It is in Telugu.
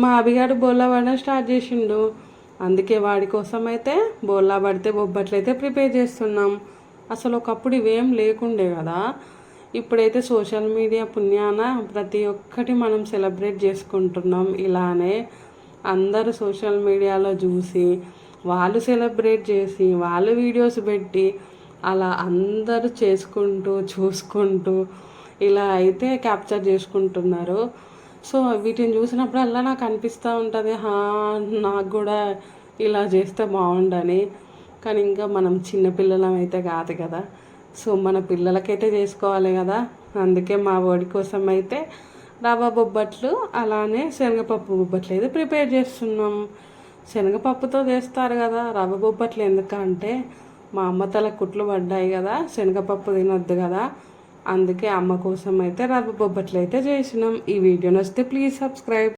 మా అభిగాడు బోల్లా పడడం స్టార్ట్ చేసిండు. అందుకే వాడి కోసం అయితే బోల్లా పడితే బొబ్బట్లు అయితే ప్రిపేర్ చేస్తున్నాం. అసలు ఒకప్పుడు ఇవేం లేకుండే కదా. ఇప్పుడైతే సోషల్ మీడియా పుణ్యాన ప్రతి ఒక్కటి మనం సెలబ్రేట్ చేసుకుంటున్నాం. ఇలానే అందరూ సోషల్ మీడియాలో చూసి వాళ్ళు సెలబ్రేట్ చేసి వాళ్ళు వీడియోస్ పెట్టి అలా అందరూ చేసుకుంటూ చూసుకుంటూ ఇలా అయితే క్యాప్చర్ చేసుకుంటున్నారు. సో వీటిని చూసినప్పుడల్లా నాకు అనిపిస్తూ ఉంటుంది, నాకు కూడా ఇలా చేస్తే బాగుండని. కానీ ఇంకా మనం చిన్నపిల్లలం అయితే కాదు కదా. సో మన పిల్లలకైతే చేసుకోవాలి కదా. అందుకే మా వాడి కోసం అయితే రవ్వ బొబ్బట్లు అలానే శనగపప్పు బొబ్బట్లు అయితే ప్రిపేర్ చేస్తున్నాం. శనగపప్పుతో చేస్తారు కదా రవ్వ బొబ్బట్లు. ఎందుకంటే మా అమ్మ తల కుట్లు పడ్డాయి కదా, శనగపప్పు తినొద్దు కదా. అందుకే అమ్మ కోసం అయితే రవ్వ బొబ్బట్లు అయితే చేసినాం. ఈ వీడియో నచ్చితే ప్లీజ్ సబ్స్క్రైబ్.